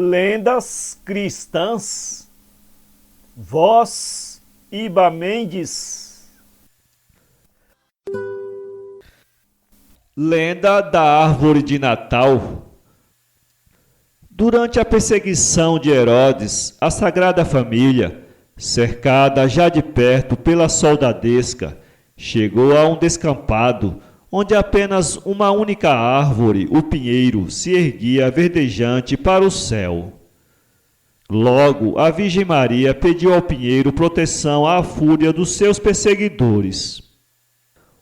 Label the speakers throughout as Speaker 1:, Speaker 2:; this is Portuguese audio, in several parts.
Speaker 1: Lendas cristãs, voz Iba Mendes.
Speaker 2: Lenda da Árvore de Natal. Durante a perseguição de Herodes, a Sagrada Família, cercada já de perto pela soldadesca, chegou a um descampado onde apenas uma única árvore, o pinheiro, se erguia verdejante para o céu. Logo, a Virgem Maria pediu ao pinheiro proteção à fúria dos seus perseguidores.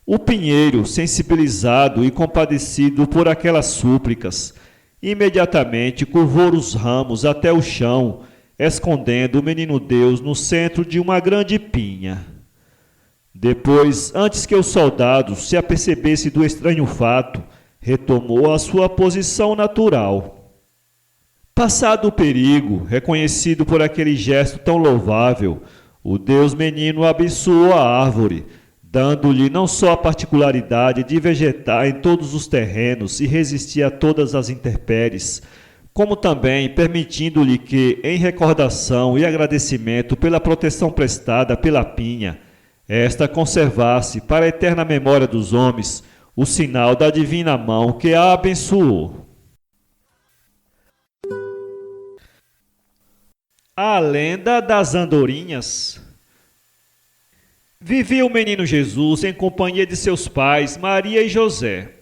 Speaker 2: O pinheiro, sensibilizado e compadecido por aquelas súplicas, imediatamente curvou os ramos até o chão, escondendo o menino Deus no centro de uma grande pinha. Depois, antes que os soldados se apercebessem do estranho fato, retomou a sua posição natural. Passado o perigo, reconhecido por aquele gesto tão louvável, o Deus menino abençoou a árvore, dando-lhe não só a particularidade de vegetar em todos os terrenos e resistir a todas as intempéries, como também permitindo-lhe que, em recordação e agradecimento pela proteção prestada pela pinha, esta conservasse para a eterna memória dos homens o sinal da divina mão que a abençoou. A lenda das andorinhas. Vivia o menino Jesus em companhia de seus pais, Maria e José.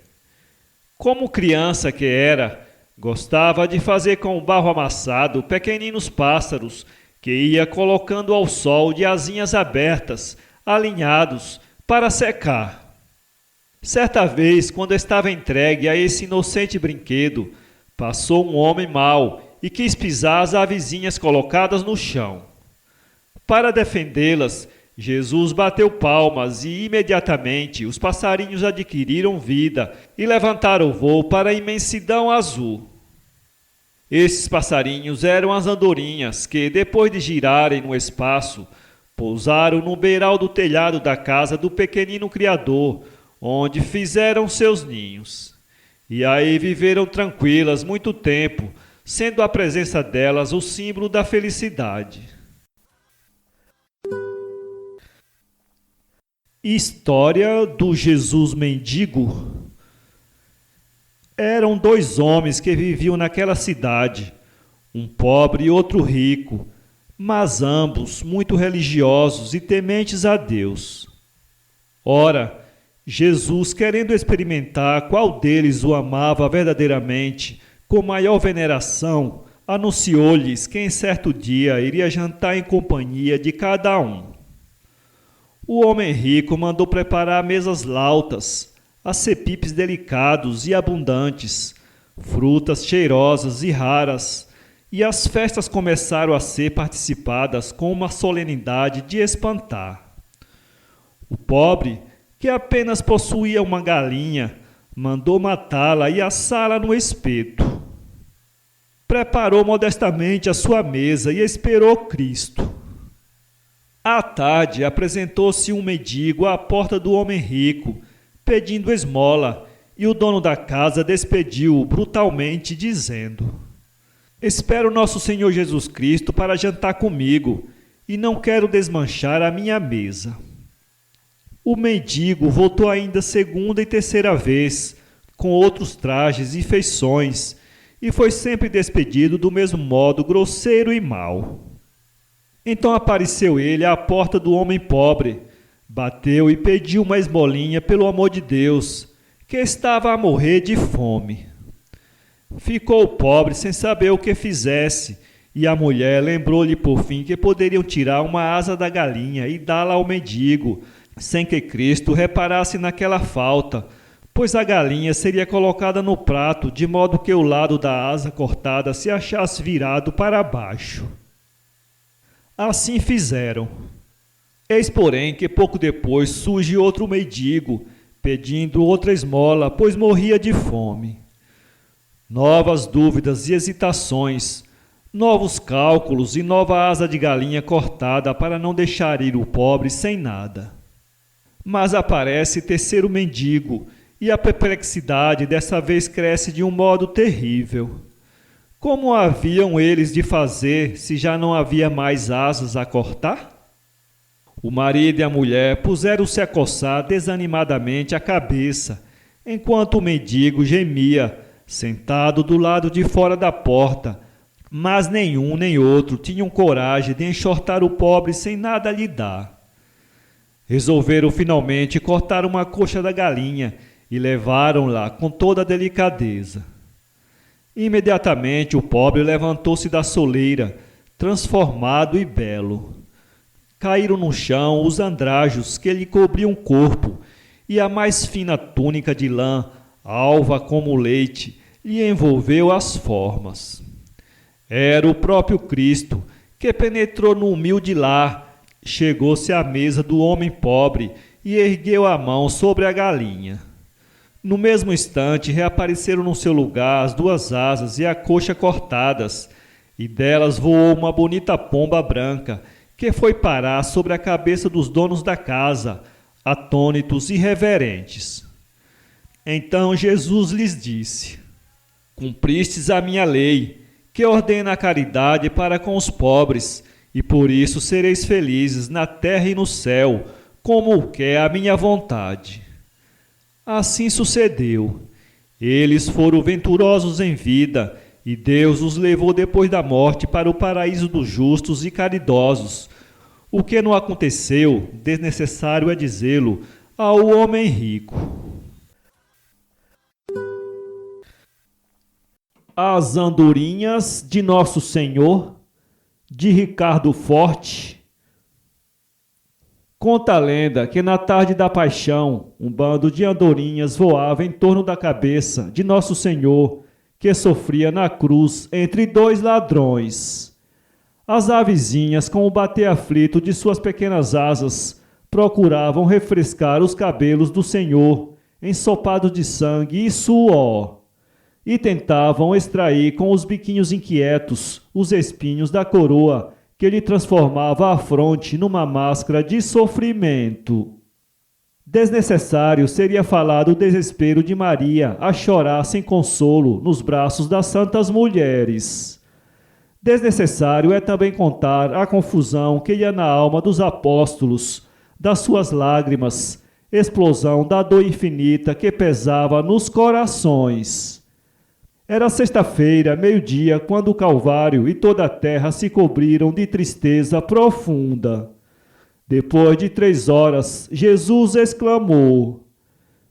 Speaker 2: Como criança que era, gostava de fazer com o barro amassado pequeninos pássaros que ia colocando ao sol de asinhas abertas, alinhados, para secar. Certa vez, quando estava entregue a esse inocente brinquedo, passou um homem mau e quis pisar as avezinhas colocadas no chão. Para defendê-las, Jesus bateu palmas e, imediatamente, os passarinhos adquiriram vida e levantaram o voo para a imensidão azul. Esses passarinhos eram as andorinhas que, depois de girarem no espaço, pousaram no beiral do telhado da casa do pequenino criador, onde fizeram seus ninhos. E aí viveram tranquilas muito tempo, sendo a presença delas o símbolo da felicidade. História do Jesus Mendigo. Eram dois homens que viviam naquela cidade, um pobre e outro rico, mas ambos muito religiosos e tementes a Deus. Ora, Jesus, querendo experimentar qual deles o amava verdadeiramente, com maior veneração, anunciou-lhes que em certo dia iria jantar em companhia de cada um. O homem rico mandou preparar mesas lautas, acepipes delicados e abundantes, frutas cheirosas e raras, e as festas começaram a ser participadas com uma solenidade de espantar. O pobre, que apenas possuía uma galinha, mandou matá-la e assá-la no espeto. Preparou modestamente a sua mesa e esperou Cristo. À tarde, apresentou-se um mendigo à porta do homem rico, pedindo esmola, e o dono da casa despediu-o brutalmente, dizendo: "Espero nosso Senhor Jesus Cristo para jantar comigo, e não quero desmanchar a minha mesa." O mendigo voltou ainda segunda e terceira vez, com outros trajes e feições, e foi sempre despedido do mesmo modo grosseiro e mau. Então apareceu ele à porta do homem pobre, bateu e pediu uma esmolinha pelo amor de Deus, que estava a morrer de fome. Ficou o pobre sem saber o que fizesse, e a mulher lembrou-lhe por fim que poderiam tirar uma asa da galinha e dá-la ao mendigo, sem que Cristo reparasse naquela falta, pois a galinha seria colocada no prato, de modo que o lado da asa cortada se achasse virado para baixo. Assim fizeram. Eis, porém, que pouco depois surge outro mendigo, pedindo outra esmola, pois morria de fome. Novas dúvidas e hesitações, novos cálculos e nova asa de galinha cortada para não deixar ir o pobre sem nada. Mas aparece terceiro mendigo, e a perplexidade dessa vez cresce de um modo terrível. Como haviam eles de fazer se já não havia mais asas a cortar? O marido e a mulher puseram-se a coçar desanimadamente a cabeça, enquanto o mendigo gemia, sentado do lado de fora da porta, mas nenhum nem outro tinham coragem de enxortar o pobre sem nada lhe dar. Resolveram finalmente cortar uma coxa da galinha e levaram-la com toda a delicadeza. Imediatamente o pobre levantou-se da soleira, transformado e belo. Caíram no chão os andrajos que lhe cobriam o corpo, e a mais fina túnica de lã, alva como leite, lhe envolveu as formas. Era o próprio Cristo, que penetrou no humilde lar, chegou-se à mesa do homem pobre e ergueu a mão sobre a galinha. No mesmo instante, reapareceram no seu lugar as duas asas e a coxa cortadas, e delas voou uma bonita pomba branca, que foi parar sobre a cabeça dos donos da casa, atônitos e reverentes. Então Jesus lhes disse: Cumpristes a minha lei, que ordena a caridade para com os pobres, e por isso sereis felizes na terra e no céu, como o quer a minha vontade. Assim sucedeu. Eles foram venturosos em vida, e Deus os levou depois da morte para o paraíso dos justos e caridosos. O que não aconteceu, desnecessário é dizê-lo, ao homem rico. As Andorinhas de Nosso Senhor, de Ricardo Forte. Conta a lenda que na tarde da paixão, um bando de andorinhas voava em torno da cabeça de Nosso Senhor, que sofria na cruz entre dois ladrões. As avezinhas, com o bater aflito de suas pequenas asas, procuravam refrescar os cabelos do Senhor, ensopados de sangue e suor, e tentavam extrair com os biquinhos inquietos os espinhos da coroa, que lhe transformava a fronte numa máscara de sofrimento. Desnecessário seria falar do desespero de Maria a chorar sem consolo nos braços das santas mulheres. Desnecessário é também contar a confusão que ia na alma dos apóstolos, das suas lágrimas, explosão da dor infinita que pesava nos corações. Era sexta-feira, meio-dia, quando o Calvário e toda a terra se cobriram de tristeza profunda. Depois de 3 horas, Jesus exclamou: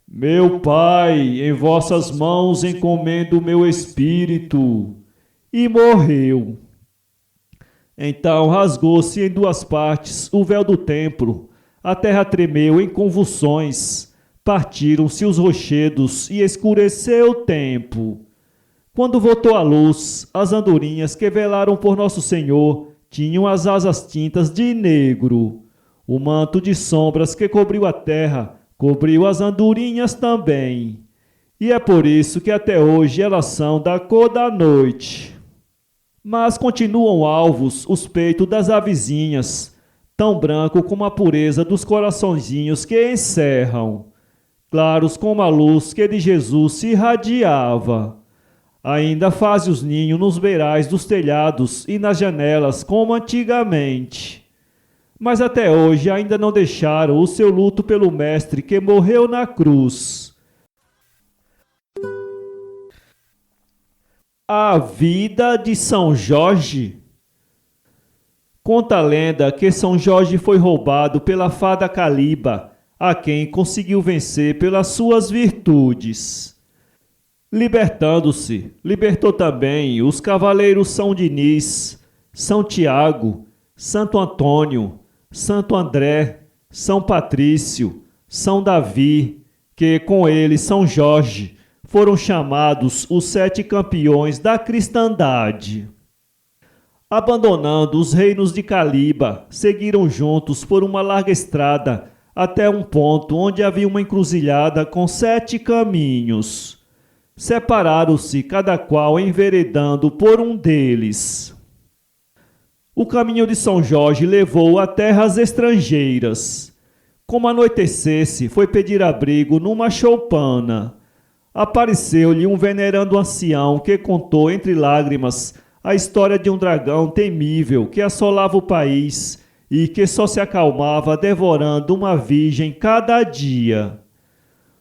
Speaker 2: Meu Pai, em vossas mãos encomendo o meu espírito. E morreu. Então rasgou-se em 2 partes o véu do templo, a terra tremeu em convulsões, partiram-se os rochedos e escureceu o tempo. Quando voltou a luz, as andorinhas que velaram por Nosso Senhor tinham as asas tintas de negro. O manto de sombras que cobriu a terra cobriu as andorinhas também. E é por isso que até hoje elas são da cor da noite. Mas continuam alvos os peitos das avezinhas, tão branco como a pureza dos coraçõezinhos que encerram, claros como a luz que de Jesus se irradiava. Ainda fazem os ninhos nos beirais dos telhados e nas janelas como antigamente. Mas até hoje ainda não deixaram o seu luto pelo Mestre que morreu na cruz. A vida de São Jorge. Conta a lenda que São Jorge foi roubado pela fada Caliba, a quem conseguiu vencer pelas suas virtudes. Libertando-se, libertou também os cavaleiros São Diniz, São Tiago, Santo Antônio, Santo André, São Patrício, São Davi, que com ele São Jorge foram chamados os 7 campeões da cristandade. Abandonando os reinos de Caliba, seguiram juntos por uma larga estrada até um ponto onde havia uma encruzilhada com 7 caminhos. Separaram-se, cada qual enveredando por um deles. O caminho de São Jorge levou a terras estrangeiras. Como anoitecesse, foi pedir abrigo numa choupana. apareceu-lhe um venerando ancião que contou entre lágrimas a história de um dragão temível que assolava o país e que só se acalmava devorando uma virgem cada dia.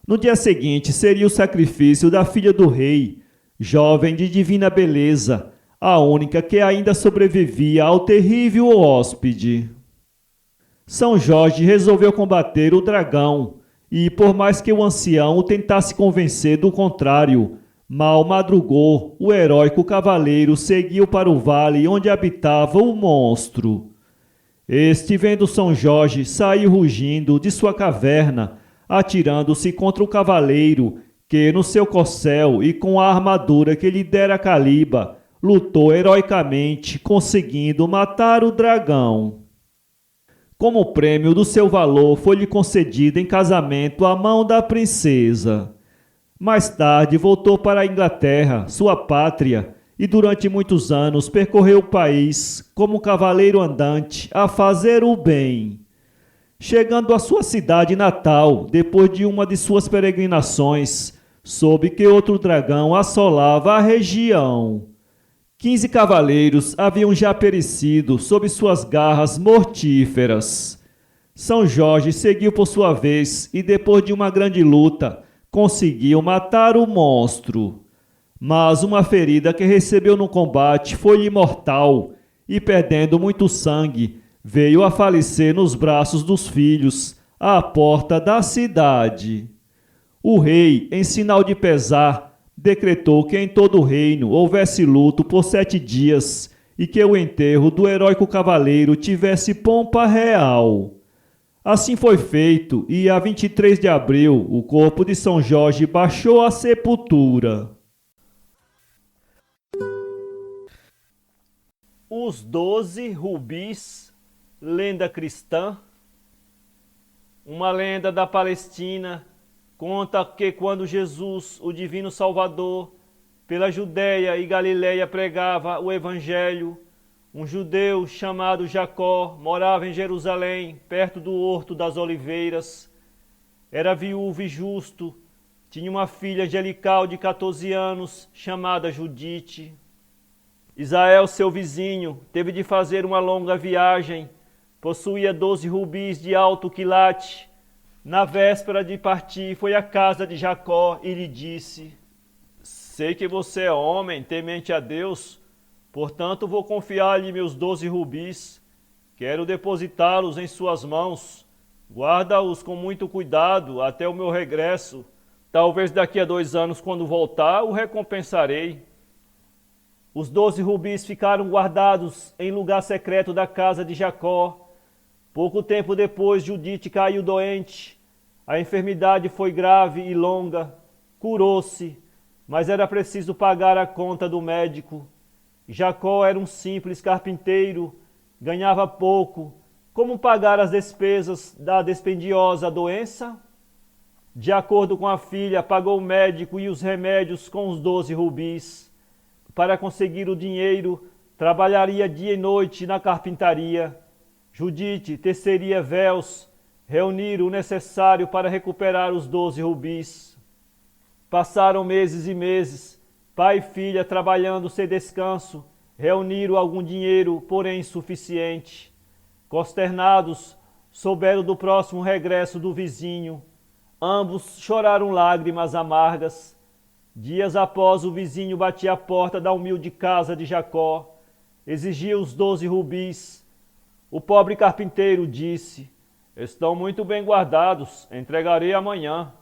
Speaker 2: No dia seguinte seria o sacrifício da filha do rei, jovem de divina beleza, a única que ainda sobrevivia ao terrível hóspede. São Jorge resolveu combater o dragão e, por mais que o ancião o tentasse convencer do contrário, mal madrugou, o heróico cavaleiro seguiu para o vale onde habitava o monstro. Este, vendo São Jorge, saiu rugindo de sua caverna, atirando-se contra o cavaleiro, que no seu corcel e com a armadura que lhe dera Caliba, lutou heroicamente, conseguindo matar o dragão. Como prêmio do seu valor, foi-lhe concedido em casamento a mão da princesa. Mais tarde voltou para a Inglaterra, sua pátria, e durante muitos anos percorreu o país como cavaleiro andante a fazer o bem. Chegando à sua cidade natal, depois de uma de suas peregrinações, soube que outro dragão assolava a região. 15 cavaleiros haviam já perecido sob suas garras mortíferas. São Jorge seguiu por sua vez e, depois de uma grande luta, conseguiu matar o monstro. Mas uma ferida que recebeu no combate foi-lhe mortal e, perdendo muito sangue, veio a falecer nos braços dos filhos, à porta da cidade. O rei, em sinal de pesar, decretou que em todo o reino houvesse luto por 7 dias e que o enterro do heróico cavaleiro tivesse pompa real. Assim foi feito e, a 23 de abril, o corpo de São Jorge baixou à sepultura.
Speaker 1: Os 12 rubis, lenda cristã. Uma lenda da Palestina conta que quando Jesus, o divino Salvador, pela Judéia e Galiléia pregava o Evangelho, um judeu chamado Jacó morava em Jerusalém, perto do Horto das Oliveiras. Era viúvo e justo, tinha uma filha angelical de 14 anos, chamada Judite. Isael, seu vizinho, teve de fazer uma longa viagem, possuía 12 rubis de alto quilate. Na véspera de partir, foi à casa de Jacó e lhe disse: sei que você é homem, temente a Deus, portanto vou confiar-lhe meus 12 rubis. Quero depositá-los em suas mãos. Guarda-os com muito cuidado até o meu regresso. Talvez daqui a 2 anos, quando voltar, o recompensarei. Os 12 rubis ficaram guardados em lugar secreto da casa de Jacó. Pouco tempo depois, Judite caiu doente. A enfermidade foi grave e longa. Curou-se, mas era preciso pagar a conta do médico. Jacó era um simples carpinteiro, ganhava pouco. Como pagar as despesas da dispendiosa doença? De acordo com a filha, pagou o médico e os remédios com os 12 rubis. Para conseguir o dinheiro, trabalharia dia e noite na carpintaria. Judite teceria véus, reunir o necessário para recuperar os 12 rubis. Passaram meses e meses, pai e filha trabalhando sem descanso, reuniram algum dinheiro, porém insuficiente. Consternados, souberam do próximo regresso do vizinho. Ambos choraram lágrimas amargas. Dias após, o vizinho batia a porta da humilde casa de Jacó. Exigia os 12 rubis. O pobre carpinteiro disse: estão muito bem guardados, entregarei amanhã.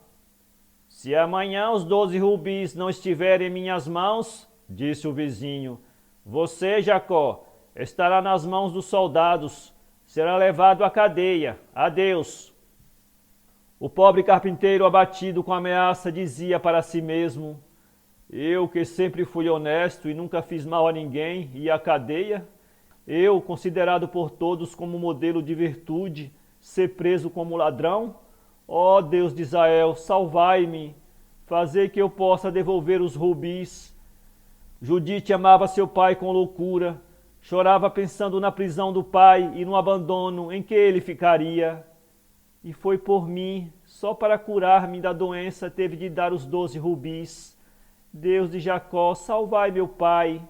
Speaker 1: Se amanhã os 12 rubis não estiverem em minhas mãos, disse o vizinho, você, Jacó, estará nas mãos dos soldados, será levado à cadeia. Adeus. O pobre carpinteiro, abatido com a ameaça, dizia para si mesmo: eu, que sempre fui honesto e nunca fiz mal a ninguém, e à cadeia? Eu, considerado por todos como modelo de virtude, ser preso como ladrão? Ó Deus de Israel, salvai-me, fazei que eu possa devolver os rubis. Judite amava seu pai com loucura, chorava pensando na prisão do pai e no abandono em que ele ficaria. e foi por mim, só para curar-me da doença, teve de dar os 12 rubis. Deus de Jacó, salvai meu pai.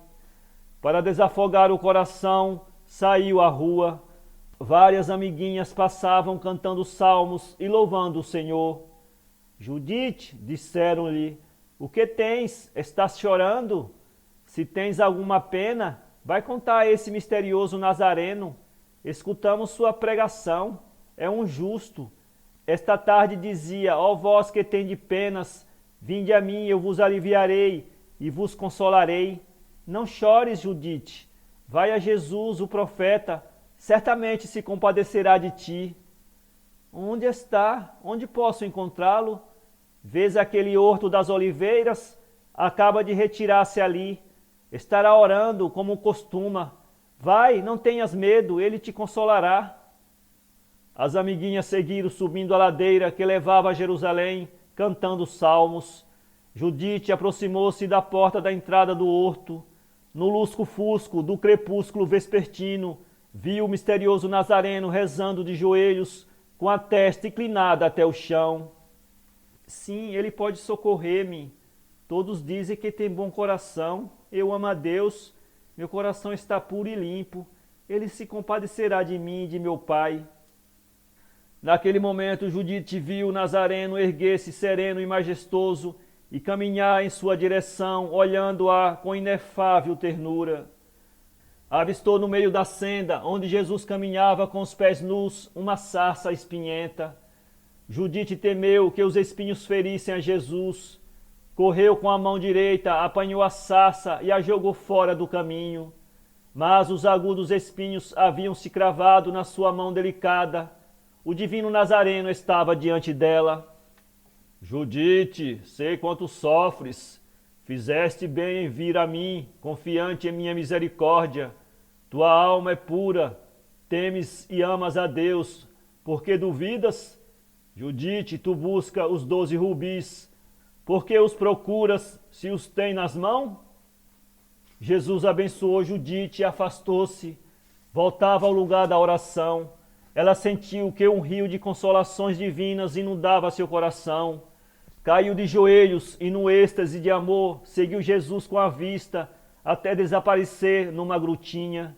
Speaker 1: Para desafogar o coração, saiu à rua. Várias amiguinhas passavam cantando salmos e louvando o Senhor. Judite, disseram-lhe, o que tens? Estás chorando? Se tens alguma pena, vai contar a esse misterioso Nazareno. Escutamos sua pregação, é um justo. Esta tarde dizia, ó vós que tendes penas, vinde a mim, eu vos aliviarei e vos consolarei. Não chores, Judite, vai a Jesus, o profeta, certamente se compadecerá de ti. Onde está? Onde posso encontrá-lo? Vês aquele horto das oliveiras? Acaba de retirar-se ali. Estará orando como costuma. Vai, não tenhas medo, ele te consolará. As amiguinhas seguiram subindo a ladeira que levava a Jerusalém, cantando salmos. Judite aproximou-se da porta da entrada do horto. No lusco-fusco do crepúsculo vespertino, viu o misterioso Nazareno rezando de joelhos, com a testa inclinada até o chão. Sim, ele pode socorrer-me. Todos dizem que tem bom coração. Eu amo a Deus. Meu coração está puro e limpo. Ele se compadecerá de mim e de meu pai. Naquele momento, Judite viu o Nazareno erguer-se sereno e majestoso e caminhar em sua direção, olhando-a com inefável ternura. Avistou no meio da senda, onde Jesus caminhava com os pés nus, uma sarça espinhenta. Judite temeu que os espinhos ferissem a Jesus. Correu com a mão direita, apanhou a sarça e a jogou fora do caminho. Mas os agudos espinhos haviam se cravado na sua mão delicada. O divino Nazareno estava diante dela. Judite, sei quanto sofres. Fizeste bem em vir a mim, confiante em minha misericórdia. Tua alma é pura, temes e amas a Deus. Por que duvidas? Judite, tu busca os 12 rubis. Por que os procuras, se os tem nas mãos? Jesus abençoou Judite e afastou-se. Voltava ao lugar da oração. Ela sentiu que um rio de consolações divinas inundava seu coração. Caiu de joelhos e, no êxtase de amor, seguiu Jesus com a vista, até desaparecer numa grutinha.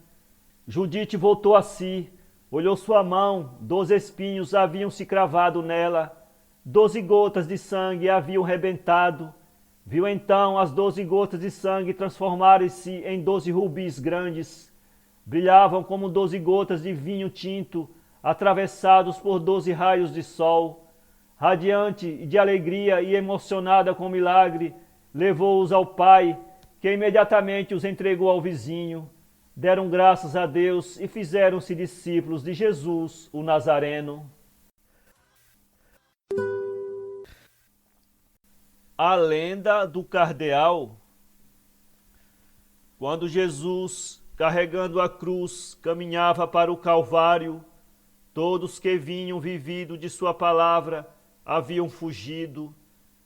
Speaker 1: Judite voltou a si, olhou sua mão, 12 espinhos haviam se cravado nela, 12 gotas de sangue haviam rebentado. Viu então as 12 gotas de sangue transformarem-se em 12 rubis grandes. Brilhavam como 12 gotas de vinho tinto, atravessados por 12 raios de sol. Radiante de alegria e emocionada com o milagre, levou-os ao pai, que imediatamente os entregou ao vizinho. Deram graças a Deus e fizeram-se discípulos de Jesus, o Nazareno. A lenda do cardeal. Quando Jesus, carregando a cruz, caminhava para o Calvário, todos que vinham vivido de sua palavra haviam fugido.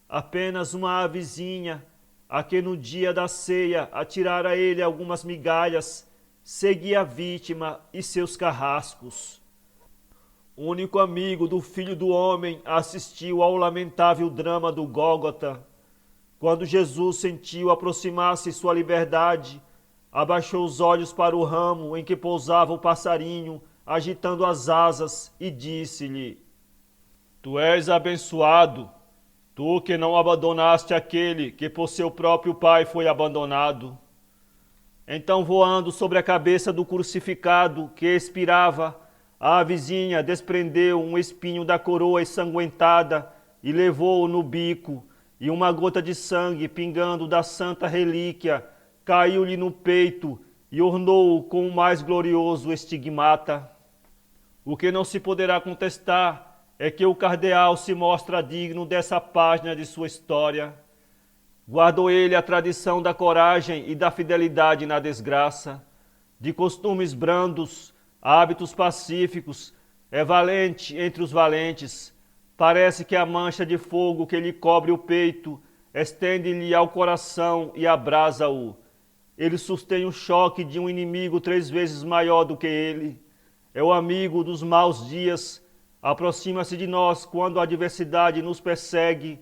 Speaker 1: Apenas uma avezinha, a que no dia da ceia atirara a ele algumas migalhas, seguia a vítima e seus carrascos. O único amigo do Filho do Homem assistiu ao lamentável drama do Gólgota. Quando Jesus sentiu aproximar-se sua liberdade, abaixou os olhos para o ramo em que pousava o passarinho, agitando as asas, e disse-lhe: Tu és abençoado, tu que não abandonaste aquele que por seu próprio Pai foi abandonado. Então, voando sobre a cabeça do crucificado que expirava, a avezinha desprendeu um espinho da coroa ensanguentada e levou-o no bico, e uma gota de sangue pingando da santa relíquia caiu-lhe no peito e ornou-o com o mais glorioso estigmata. O que não se poderá contestar é que o cardeal se mostra digno dessa página de sua história. Guardou ele a tradição da coragem e da fidelidade na desgraça, de costumes brandos, hábitos pacíficos, é valente entre os valentes. Parece que a mancha de fogo que lhe cobre o peito estende-lhe ao coração e abrasa-o. Ele sustém o choque de um inimigo 3 vezes maior do que ele. É o amigo dos maus dias, aproxima-se de nós quando a adversidade nos persegue,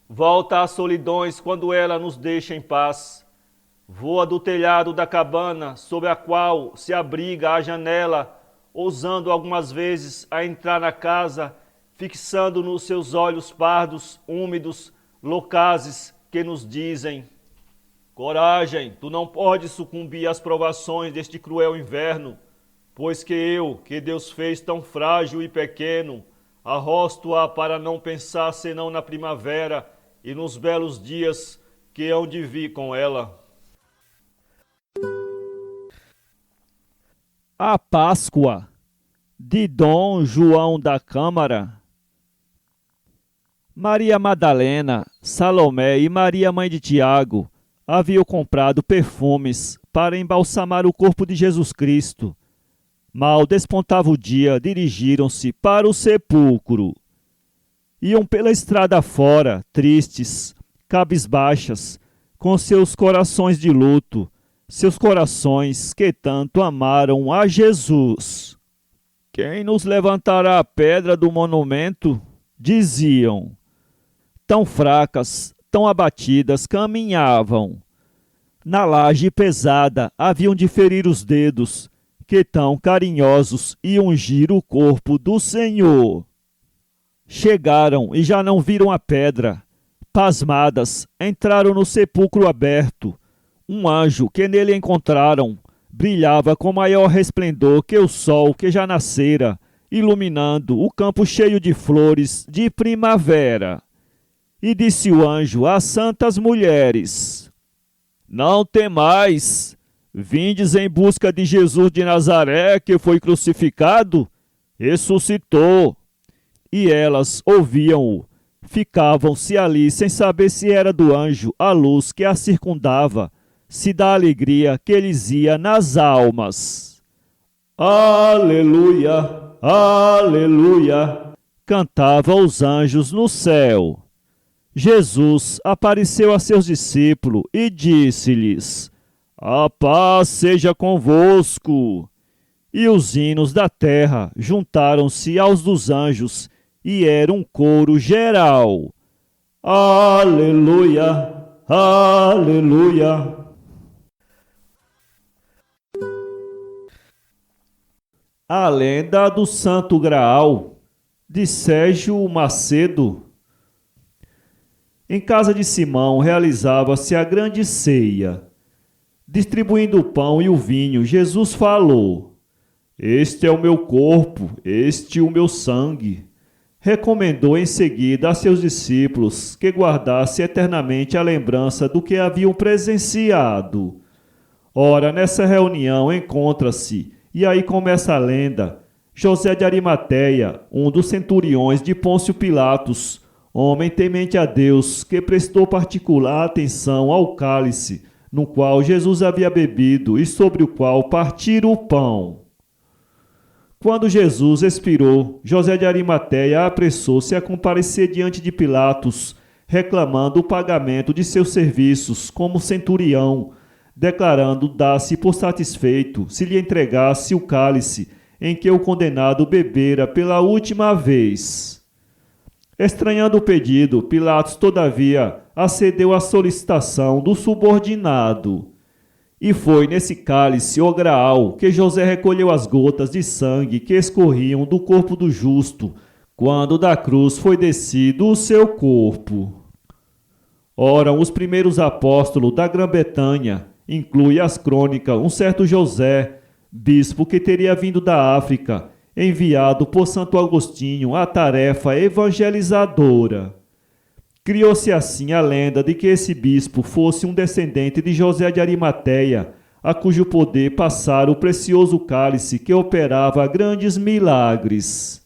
Speaker 1: volta às solidões quando ela nos deixa em paz. Voa do telhado da cabana sobre a qual se abriga a janela, ousando algumas vezes a entrar na casa, fixando nos seus olhos pardos, úmidos, loucazes, que nos dizem: coragem, tu não podes sucumbir às provações deste cruel inverno, pois que Deus fez tão frágil e pequeno, arrosto-a para não pensar senão na primavera e nos belos dias que hão de vir com ela.
Speaker 2: A Páscoa, de Dom João da Câmara. Maria Madalena, Salomé e Maria, mãe de Tiago, haviam comprado perfumes para embalsamar o corpo de Jesus Cristo. Mal despontava o dia, dirigiram-se para o sepulcro. Iam pela estrada fora, tristes, cabisbaixas, com seus corações de luto, seus corações que tanto amaram a Jesus. Quem nos levantará a pedra do monumento? Diziam. Tão fracas, tão abatidas, caminhavam. Na laje pesada haviam de ferir os dedos, que tão carinhosos, e ungir o corpo do Senhor. Chegaram e já não viram a pedra. Pasmadas, entraram no sepulcro aberto. Um anjo que nele encontraram brilhava com maior resplendor que o sol que já nascera, iluminando o campo cheio de flores de primavera. E disse o anjo às santas mulheres: não temais, vindes em busca de Jesus de Nazaré, que foi crucificado, ressuscitou. E elas ouviam-o, ficavam-se ali sem saber se era do anjo a luz que a circundava, se da alegria que lhes ia nas almas. Aleluia, aleluia, cantavam os anjos no céu. Jesus apareceu a seus discípulos e disse-lhes: a paz seja convosco. E os hinos da terra juntaram-se aos dos anjos, e era um coro geral. Aleluia, aleluia. A lenda do Santo Graal, de Sérgio Macedo. Em casa de Simão realizava-se a grande ceia. Distribuindo o pão e o vinho, Jesus falou: este é o meu corpo, este o meu sangue. Recomendou em seguida a seus discípulos que guardassem eternamente a lembrança do que haviam presenciado. Ora, nessa reunião encontra-se, e aí começa a lenda, José de Arimateia, um dos centuriões de Pôncio Pilatos, homem temente a Deus, que prestou particular atenção ao cálice, no qual Jesus havia bebido e sobre o qual partira o pão. Quando Jesus expirou, José de Arimateia apressou-se a comparecer diante de Pilatos, reclamando o pagamento de seus serviços como centurião, declarando dar-se por satisfeito se lhe entregasse o cálice em que o condenado bebera pela última vez. Estranhando o pedido, Pilatos, todavia, acedeu à solicitação do subordinado. E foi nesse cálice, o graal, que José recolheu as gotas de sangue que escorriam do corpo do justo, quando da cruz foi descido o seu corpo. Ora, os primeiros apóstolos da Grã-Bretanha, inclui as crônicas um certo José, bispo que teria vindo da África, enviado por Santo Agostinho à tarefa evangelizadora. Criou-se assim a lenda de que esse bispo fosse um descendente de José de Arimateia, a cujo poder passara o precioso cálice que operava grandes milagres.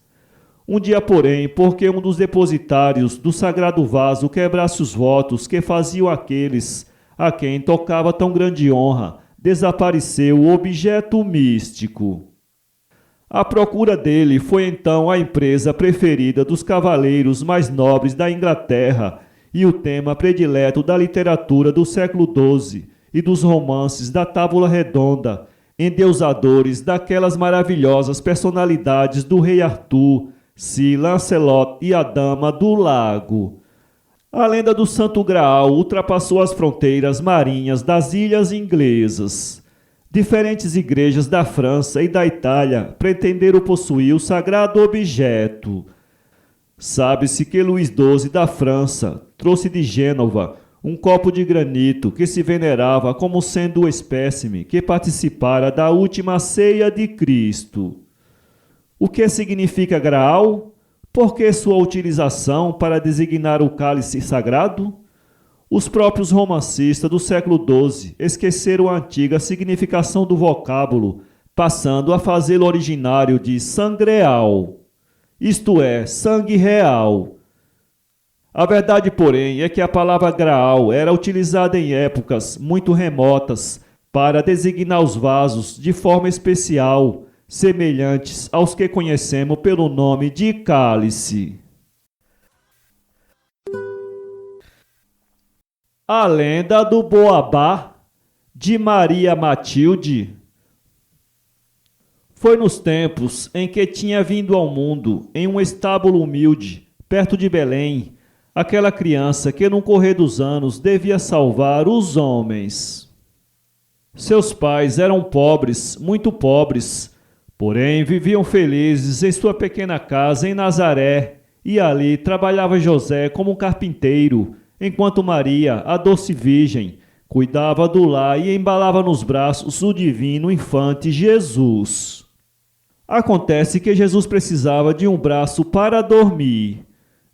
Speaker 2: Um dia, porém, porque um dos depositários do sagrado vaso quebrasse os votos que faziam aqueles a quem tocava tão grande honra, desapareceu o objeto místico. A procura dele foi então a empresa preferida dos cavaleiros mais nobres da Inglaterra e o tema predileto da literatura do século XII e dos romances da Tábula Redonda, endeusadores daquelas maravilhosas personalidades do rei Arthur, Sir Lancelot e a Dama do Lago. A lenda do Santo Graal ultrapassou as fronteiras marinhas das ilhas inglesas. Diferentes igrejas da França e da Itália pretenderam possuir o sagrado objeto. Sabe-se que Luís XII da França trouxe de Gênova um copo de granito que se venerava como sendo o espécime que participara da última ceia de Cristo. O que significa Graal? Por que sua utilização para designar o cálice sagrado? Os próprios romancistas do século XII esqueceram a antiga significação do vocábulo, passando a fazê-lo originário de sangreal, isto é, sangue real. A verdade, porém, é que a palavra Graal era utilizada em épocas muito remotas para designar os vasos de forma especial, semelhantes aos que conhecemos pelo nome de cálice. A lenda do Boabá, de Maria Matilde. Foi nos tempos em que tinha vindo ao mundo, em um estábulo humilde, perto de Belém, aquela criança que no correr dos anos devia salvar os homens. Seus pais eram pobres, muito pobres, porém viviam felizes em sua pequena casa em Nazaré, e ali trabalhava José como carpinteiro, enquanto Maria, a doce virgem, cuidava do lar e embalava nos braços o divino infante Jesus. Acontece que Jesus precisava de um braço para dormir.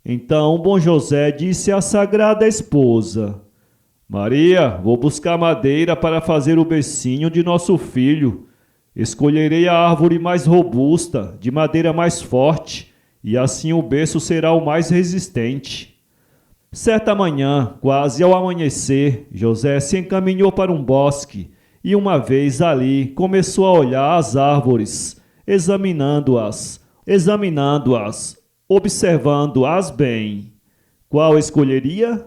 Speaker 2: Então, bom José disse à sagrada esposa: Maria, vou buscar madeira para fazer o bercinho de nosso filho. Escolherei a árvore mais robusta, de madeira mais forte, e assim o berço será o mais resistente. Certa manhã, quase ao amanhecer, José se encaminhou para um bosque e, uma vez ali, começou a olhar as árvores, examinando-as, observando-as bem. Qual escolheria?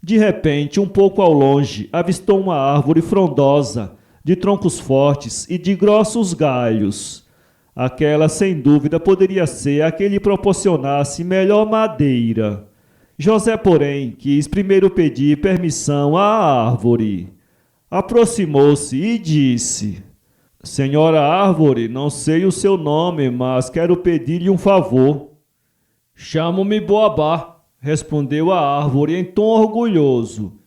Speaker 2: De repente, um pouco ao longe, avistou uma árvore frondosa, de troncos fortes e de grossos galhos. Aquela, sem dúvida, poderia ser a que lhe proporcionasse melhor madeira. José, porém, quis primeiro pedir permissão à árvore. Aproximou-se e disse: Senhora árvore, não sei o seu nome, mas quero pedir-lhe um favor. Chamo-me Boabá, respondeu a árvore em tom orgulhoso,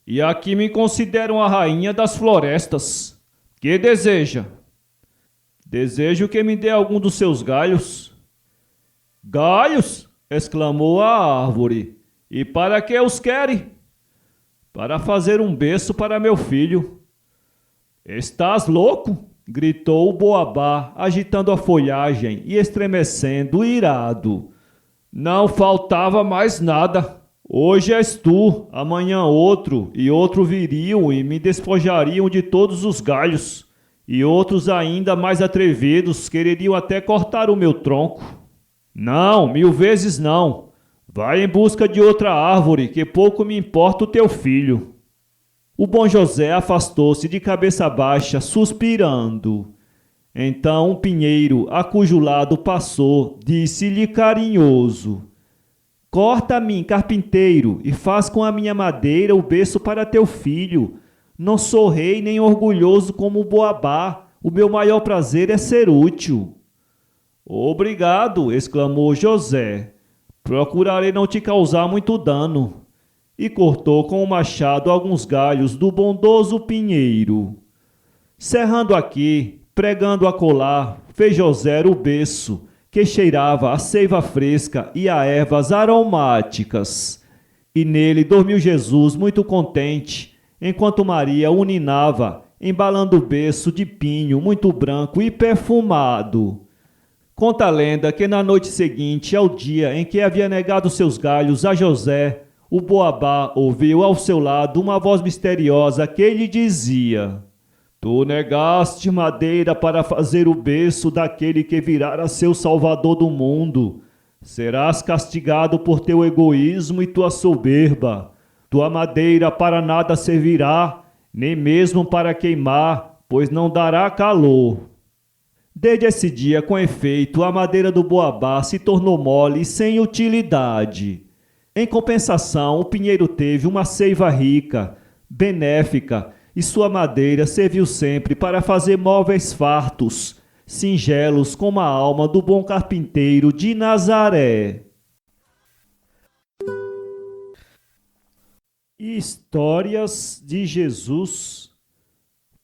Speaker 2: e aqui me consideram a rainha das florestas. Que deseja? Desejo que me dê algum dos seus galhos. Galhos? Exclamou a árvore. E para que os quere? Para fazer um berço para meu filho. Estás louco? Gritou o Boabá, agitando a folhagem e estremecendo irado. Não faltava mais nada. Hoje és tu, amanhã outro, e outro viriam e me despojariam de todos os galhos. E outros ainda mais atrevidos quereriam até cortar o meu tronco. Não, 1000 vezes não. Vai em busca de outra árvore, que pouco me importa o teu filho. O bom José afastou-se de cabeça baixa, suspirando. Então um pinheiro, a cujo lado passou, disse-lhe carinhoso: Corta-me, carpinteiro, e faz com a minha madeira o berço para teu filho. Não sou rei nem orgulhoso como o Boabá. O meu maior prazer é ser útil. Obrigado, exclamou José. Procurarei não te causar muito dano. E cortou com o machado alguns galhos do bondoso pinheiro. Cerrando aqui, pregando acolá, fez José o berço, que cheirava a seiva fresca e a ervas aromáticas. E nele dormiu Jesus muito contente, enquanto Maria o ninava, embalando o berço de pinho muito branco e perfumado. Conta a lenda que na noite seguinte ao dia em que havia negado seus galhos a José, o Boabá ouviu ao seu lado uma voz misteriosa que lhe dizia: Tu negaste madeira para fazer o berço daquele que virá a ser o Salvador do mundo. Serás castigado por teu egoísmo e tua soberba. Tua madeira para nada servirá, nem mesmo para queimar, pois não dará calor. Desde esse dia, com efeito, a madeira do boabá se tornou mole e sem utilidade. Em compensação, o pinheiro teve uma seiva rica, benéfica, e sua madeira serviu sempre para fazer móveis fartos, singelos como a alma do bom carpinteiro de Nazaré. Histórias de Jesus,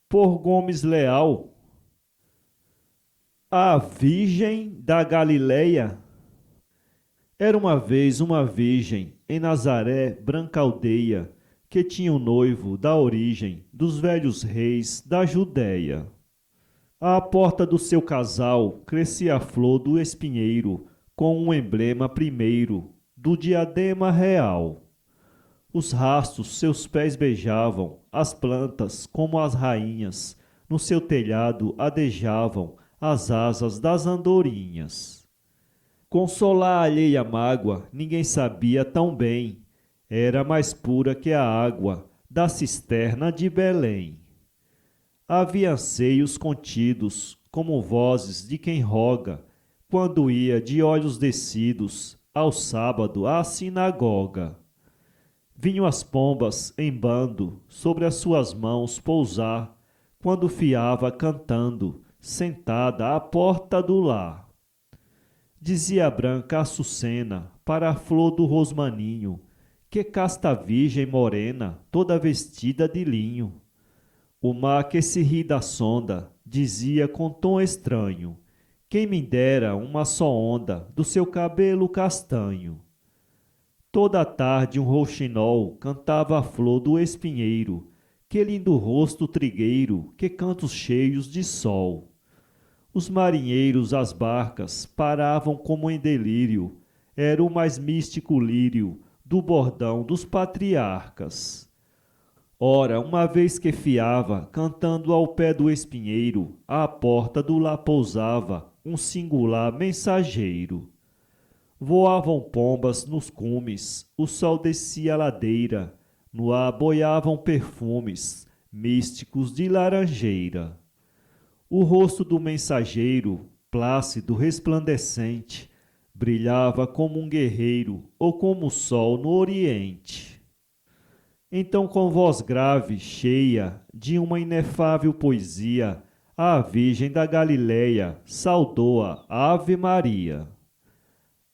Speaker 2: por Gomes Leal. A Virgem da Galileia. Era uma vez uma virgem em Nazaré, branca aldeia, que tinha um noivo da origem dos velhos reis da Judéia. À porta do seu casal crescia a flor do espinheiro, com um emblema primeiro do diadema real. Os rastros seus pés beijavam, as plantas, como as rainhas, no seu telhado adejavam as asas das andorinhas. Consolar a alheia mágoa ninguém sabia tão bem, era mais pura que a água da cisterna de Belém. Havia anseios contidos, como vozes de quem roga, quando ia de olhos descidos ao sábado à sinagoga. Vinham as pombas em bando sobre as suas mãos pousar, quando fiava cantando, sentada à porta do lar. Dizia a branca açucena para a flor do rosmaninho, que casta virgem morena, toda vestida de linho. O mar que se ri da sonda, dizia com tom estranho, quem me dera uma só onda do seu cabelo castanho. Toda a tarde um rouxinol cantava a flor do espinheiro, que lindo rosto trigueiro, que cantos cheios de sol. Os marinheiros às barcas paravam como em delírio, era o mais místico lírio do bordão dos patriarcas. Ora, uma vez que fiava, cantando ao pé do espinheiro, à porta do lar pousava um singular mensageiro. Voavam pombas nos cumes, o sol descia a ladeira, no ar boiavam perfumes místicos de laranjeira. O rosto do mensageiro, plácido, resplandecente, brilhava como um guerreiro ou como o sol no oriente. Então, com voz grave, cheia de uma inefável poesia, a Virgem da Galileia saudou-a Ave Maria.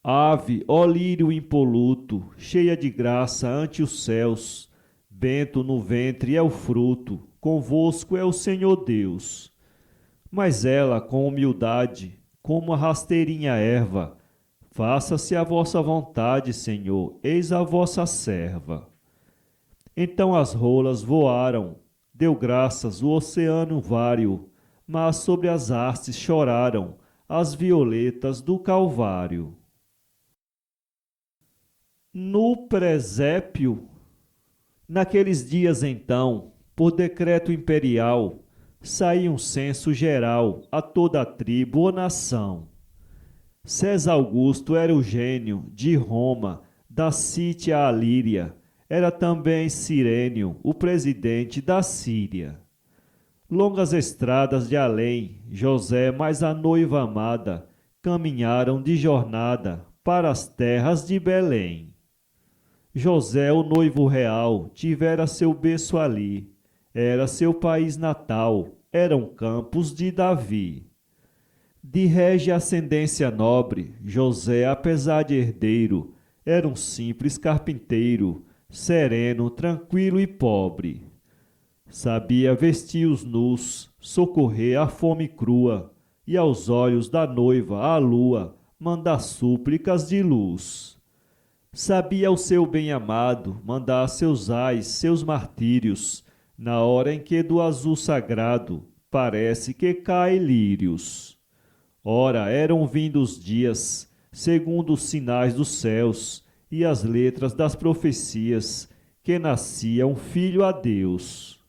Speaker 2: Ave, ó lírio impoluto, cheia de graça ante os céus, bento no ventre é o fruto, convosco é o Senhor Deus. Mas ela, com humildade, como a rasteirinha erva, faça-se a vossa vontade, Senhor, eis a vossa serva. Então as rolas voaram, deu graças o oceano vário, mas sobre as hastes choraram as violetas do Calvário. No presépio, naqueles dias então, por decreto imperial, saía um censo geral a toda a tribo ou nação. César Augusto era o gênio de Roma, da Sítia à Líria, era também Cirênio, o presidente da Síria. Longas estradas de além, José mais a noiva amada, caminharam de jornada para as terras de Belém. José, o noivo real, tivera seu berço ali, era seu país natal, eram campos de Davi. De régia ascendência nobre, José, apesar de herdeiro, era um simples carpinteiro, sereno, tranquilo e pobre. Sabia vestir os nus, socorrer a fome crua, e aos olhos da noiva, a lua, mandar súplicas de luz. Sabia o seu bem-amado mandar seus ais, seus martírios, na hora em que do azul sagrado parece que cai lírios. Ora, eram vindos dias, segundo os sinais dos céus e as letras das profecias, que nascia um filho a Deus.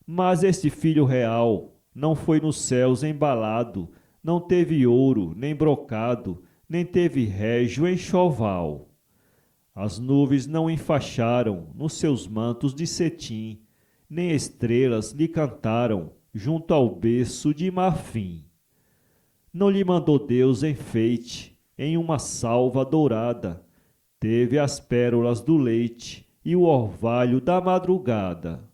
Speaker 2: Mas este filho real não foi nos céus embalado, não teve ouro, nem brocado, nem teve régio enxoval. As nuvens não enfaixaram nos seus mantos de cetim, nem estrelas lhe cantaram junto ao berço de marfim. Não lhe mandou Deus enfeite em uma salva dourada. Teve as pérolas do leite e o orvalho da madrugada.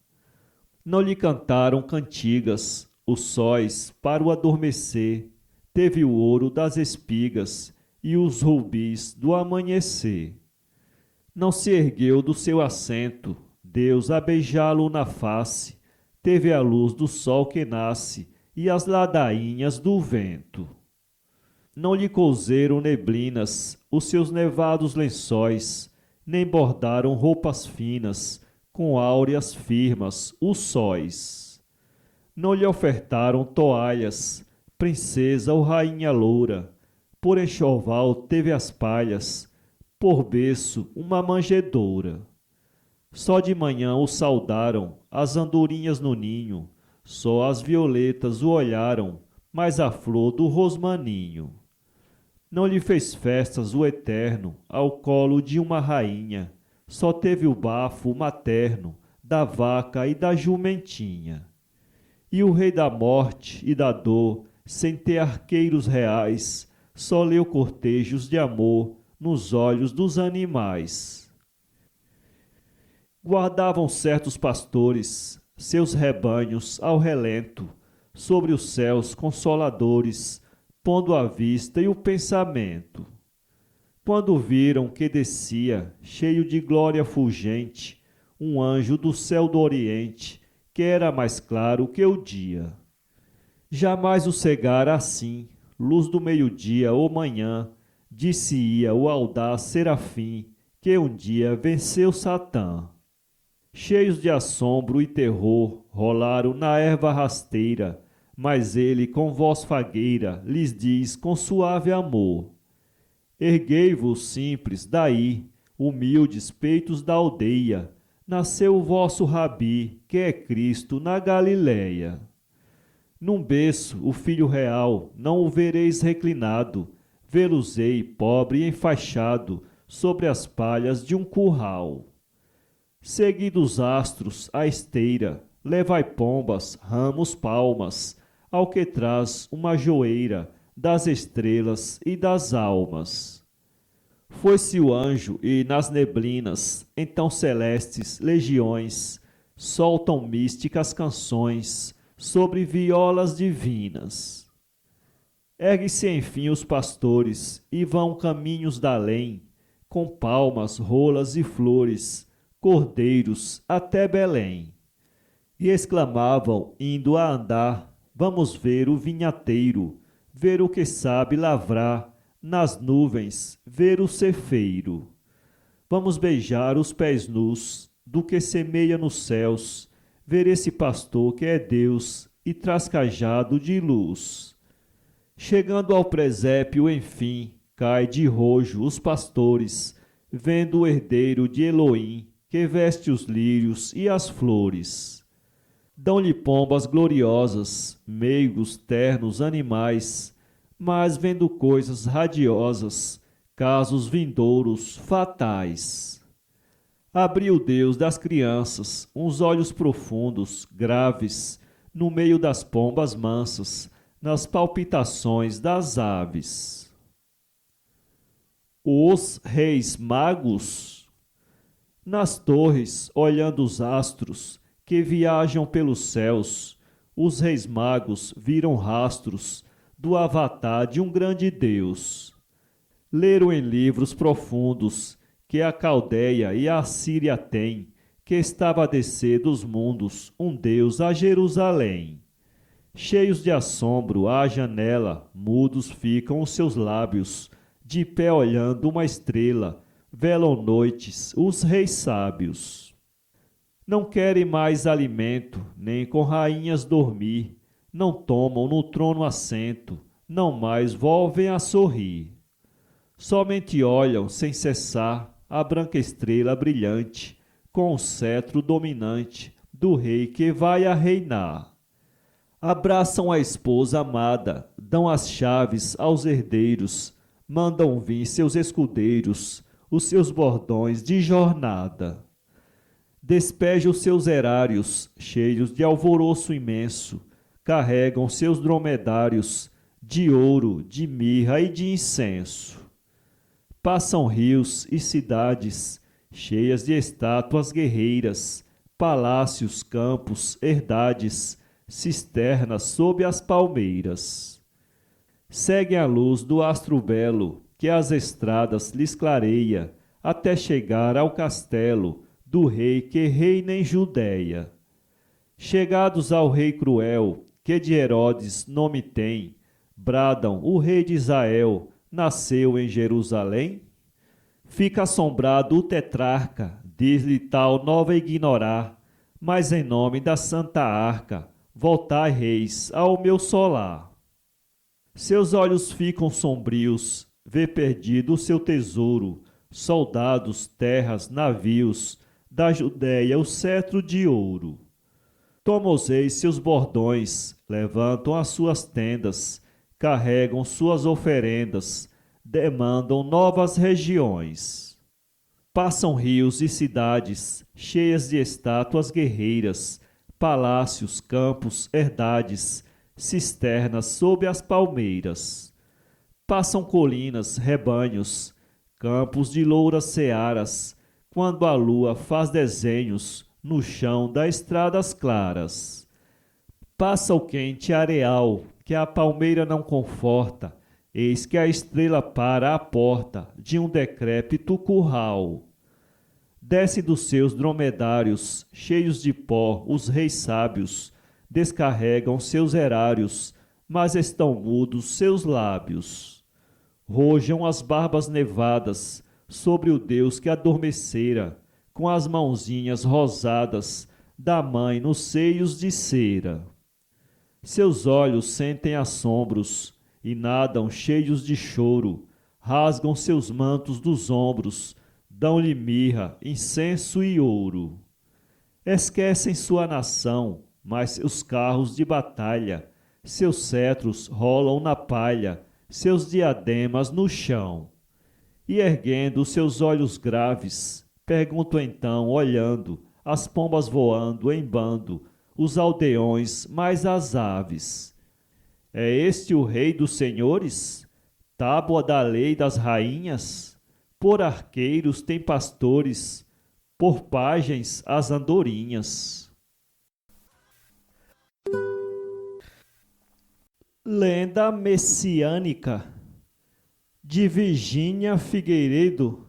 Speaker 2: Não lhe cantaram cantigas os sóis para o adormecer. Teve o ouro das espigas e os rubis do amanhecer. Não se ergueu do seu assento Deus a beijá-lo na face. Teve a luz do sol que nasce e as ladainhas do vento. Não lhe cozeram neblinas os seus nevados lençóis, nem bordaram roupas finas, com áureas firmas os sóis. Não lhe ofertaram toalhas, princesa ou rainha loura, por enxoval teve as palhas, por berço uma manjedoura. Só de manhã o saudaram as andorinhas no ninho, só as violetas o olharam, mais a flor do rosmaninho. Não lhe fez festas o Eterno ao colo de uma rainha, só teve o bafo materno da vaca e da jumentinha. E o rei da morte e da dor, sem ter arqueiros reais, só leu cortejos de amor nos olhos dos animais. Guardavam certos pastores seus rebanhos ao relento, sobre os céus consoladores, pondo a vista e o pensamento. Quando viram que descia, cheio de glória fulgente, um anjo do céu do oriente, que era mais claro que o dia. Jamais o cegara assim, luz do meio-dia ou manhã, disse-ia o audaz serafim, que um dia venceu Satã. Cheios de assombro e terror, rolaram na erva rasteira, mas ele com voz fagueira lhes diz com suave amor: erguei-vos simples daí, humildes peitos da aldeia, nasceu o vosso rabi, que é Cristo na Galileia. Num berço o filho real não o vereis reclinado, vê-lo-ei pobre e enfaixado sobre as palhas de um curral. Segui dos astros a esteira, levai pombas, ramos, palmas, ao que traz uma joeira das estrelas e das almas. Foi-se o anjo e nas neblinas, então celestes legiões, soltam místicas canções sobre violas divinas. Ergue-se enfim os pastores e vão caminhos da além, com palmas, rolas e flores, cordeiros até Belém. E exclamavam, indo a andar, vamos ver o vinhateiro, ver o que sabe lavrar, nas nuvens ver o cefeiro. Vamos beijar os pés nus do que semeia nos céus, ver esse pastor que é Deus e traz cajado de luz. Chegando ao presépio, enfim, cai de rojo os pastores, vendo o herdeiro de Elohim, que veste os lírios e as flores. Dão-lhe pombas gloriosas, meigos, ternos animais, mas vendo coisas radiosas, casos vindouros fatais. Abriu Deus das crianças uns olhos profundos, graves, no meio das pombas mansas, nas palpitações das aves. Os reis magos, nas torres, olhando os astros que viajam pelos céus, os reis magos viram rastros do avatar de um grande Deus. Leram em livros profundos que a Caldeia e a Assíria têm, que estava a descer dos mundos um Deus a Jerusalém. Cheios de assombro à janela, mudos ficam os seus lábios, de pé olhando uma estrela, velam noites os reis sábios. Não querem mais alimento, nem com rainhas dormir, não tomam no trono assento, não mais volvem a sorrir. Somente olham sem cessar a branca estrela brilhante, com o cetro dominante do rei que vai a reinar. Abraçam a esposa amada, dão as chaves aos herdeiros, mandam vir seus escudeiros, os seus bordões de jornada. Despejam seus erários, cheios de alvoroço imenso, carregam seus dromedários, de ouro, de mirra e de incenso. Passam rios e cidades, cheias de estátuas guerreiras, palácios, campos, herdades, cisternas sob as palmeiras. Seguem a luz do astro belo, que as estradas lhes clareia, até chegar ao castelo do rei que reina em Judéia. Chegados ao rei cruel, que de Herodes nome tem, bradam: o rei de Israel nasceu em Jerusalém? Fica assombrado o tetrarca, diz-lhe tal nova ignorar, mas em nome da Santa Arca, voltai, reis, ao meu solar. Seus olhos ficam sombrios, vê perdido o seu tesouro, soldados, terras, navios, da Judéia o cetro de ouro. Tomam os reis seus bordões, levantam as suas tendas, carregam suas oferendas, demandam novas regiões. Passam rios e cidades, cheias de estátuas guerreiras, palácios, campos, herdades, cisternas sob as palmeiras. Passam colinas, rebanhos, campos de louras searas, quando a lua faz desenhos no chão das estradas claras. Passa o quente areal, que a palmeira não conforta, eis que a estrela para à porta de um decrépito curral. Desce dos seus dromedários, cheios de pó, os reis sábios, descarregam seus erários, mas estão mudos seus lábios. Rojam as barbas nevadas sobre o Deus que adormecera, com as mãozinhas rosadas da mãe nos seios de cera. Seus olhos sentem assombros e nadam cheios de choro, rasgam seus mantos dos ombros, dão-lhe mirra, incenso e ouro. Esquecem sua nação, mas seus carros de batalha, seus cetros rolam na palha, seus diademas no chão. E erguendo seus olhos graves, pergunto então, olhando, as pombas voando em bando, os aldeões mais as aves: é este o rei dos senhores? Tábua da lei das rainhas? Por arqueiros tem pastores, por pajens as andorinhas. Lenda messiânica de Virgínia Figueiredo.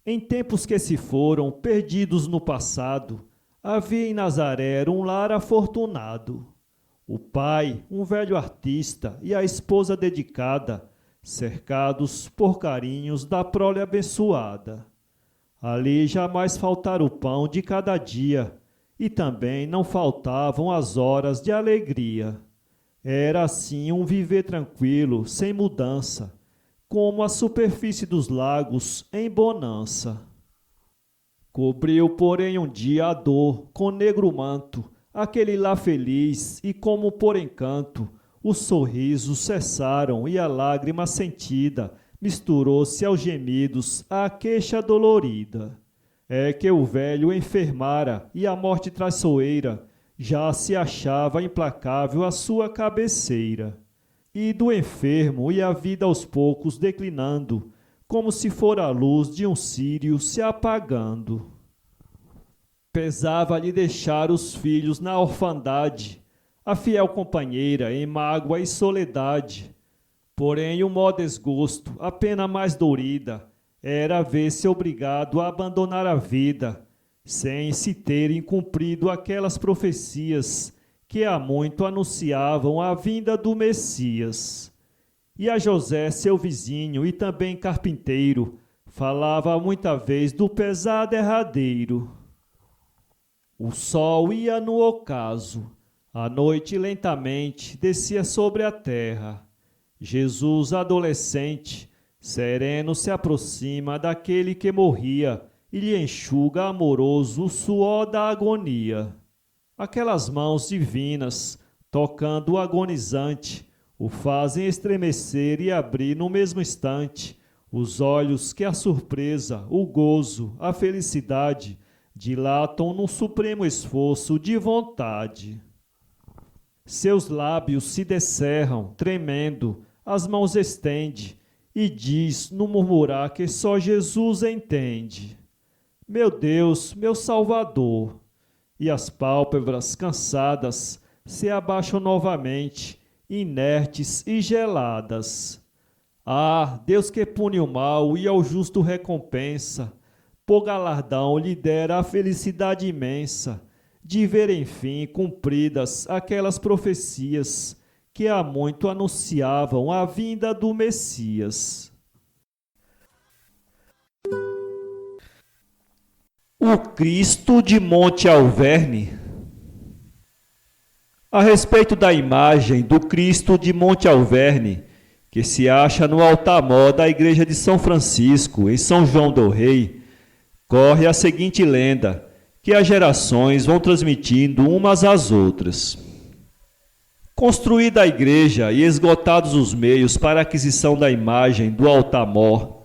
Speaker 2: Em tempos que se foram, perdidos no passado, havia em Nazaré um lar afortunado. O pai, um velho artista, e a esposa dedicada, cercados por carinhos da prole abençoada. Ali jamais faltara o pão de cada dia, e também não faltavam as horas de alegria. Era assim um viver tranquilo, sem mudança, como a superfície dos lagos em bonança. Cobriu, porém, um dia a dor com negro manto, aquele lá feliz, e como por encanto, os sorrisos cessaram e a lágrima sentida misturou-se aos gemidos, à queixa dolorida. É que o velho enfermara e a morte traiçoeira já se achava implacável à sua cabeceira. E do enfermo ia a vida aos poucos declinando, como se fora a luz de um círio se apagando. Pesava-lhe deixar os filhos na orfandade, a fiel companheira em mágoa e soledade. Porém, o mó desgosto, a pena mais dorida, era ver-se obrigado a abandonar a vida, sem se terem cumprido aquelas profecias que há muito anunciavam a vinda do Messias. E a José, seu vizinho e também carpinteiro, falava muita vez do pesar derradeiro. O sol ia no ocaso, a noite lentamente descia sobre a terra. Jesus, adolescente, sereno se aproxima daquele que morria e lhe enxuga amoroso o suor da agonia. Aquelas mãos divinas, tocando o agonizante, o fazem estremecer e abrir no mesmo instante os olhos que a surpresa, o gozo, a felicidade dilatam num supremo esforço de vontade. Seus lábios se descerram, tremendo, as mãos estende e diz no murmurar que só Jesus entende: Meu Deus, meu Salvador. E as pálpebras cansadas se abaixam novamente, inertes e geladas. Ah, Deus que pune o mal e ao justo recompensa, por galardão lhe dera a felicidade imensa de ver enfim cumpridas aquelas profecias que há muito anunciavam a vinda do Messias. O Cristo de Monte Alverne. A respeito da imagem do Cristo de Monte Alverne, que se acha no altar-mor da igreja de São Francisco, em São João del Rei, corre a seguinte lenda, que as gerações vão transmitindo umas às outras. Construída a igreja e esgotados os meios para a aquisição da imagem do altar-mor,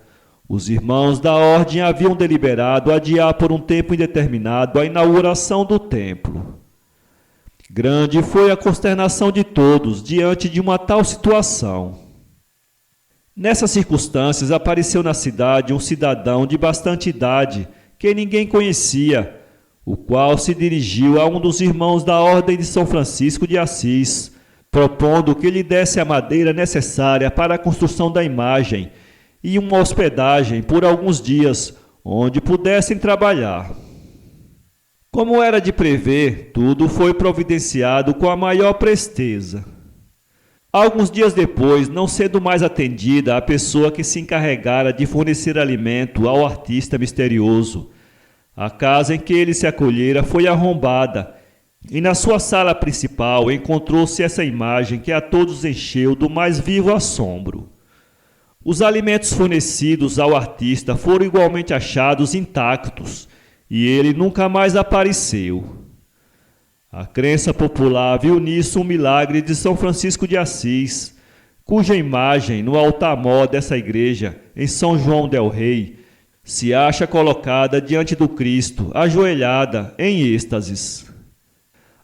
Speaker 2: os irmãos da ordem haviam deliberado adiar por um tempo indeterminado a inauguração do templo. Grande foi a consternação de todos diante de uma tal situação. Nessas circunstâncias apareceu na cidade um cidadão de bastante idade que ninguém conhecia, o qual se dirigiu a um dos irmãos da Ordem de São Francisco de Assis, propondo que lhe desse a madeira necessária para a construção da imagem e uma hospedagem por alguns dias, onde pudessem trabalhar. Como era de prever, tudo foi providenciado com a maior presteza. Alguns dias depois, não sendo mais atendida a pessoa que se encarregara de fornecer alimento ao artista misterioso, a casa em que ele se acolhera foi arrombada, e na sua sala principal encontrou-se essa imagem que a todos encheu do mais vivo assombro. Os alimentos fornecidos ao artista foram igualmente achados intactos, e ele nunca mais apareceu. A crença popular viu nisso um milagre de São Francisco de Assis, cuja imagem no altar-mor dessa igreja, em São João del Rei, se acha colocada diante do Cristo, ajoelhada, em êxtases.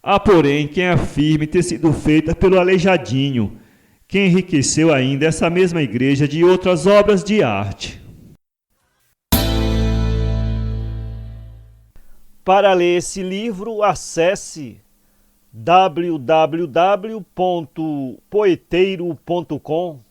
Speaker 2: Há, porém, quem afirme ter sido feita pelo Aleijadinho, que enriqueceu ainda essa mesma igreja de outras obras de arte.
Speaker 1: Para ler esse livro, acesse www.poeteiro.com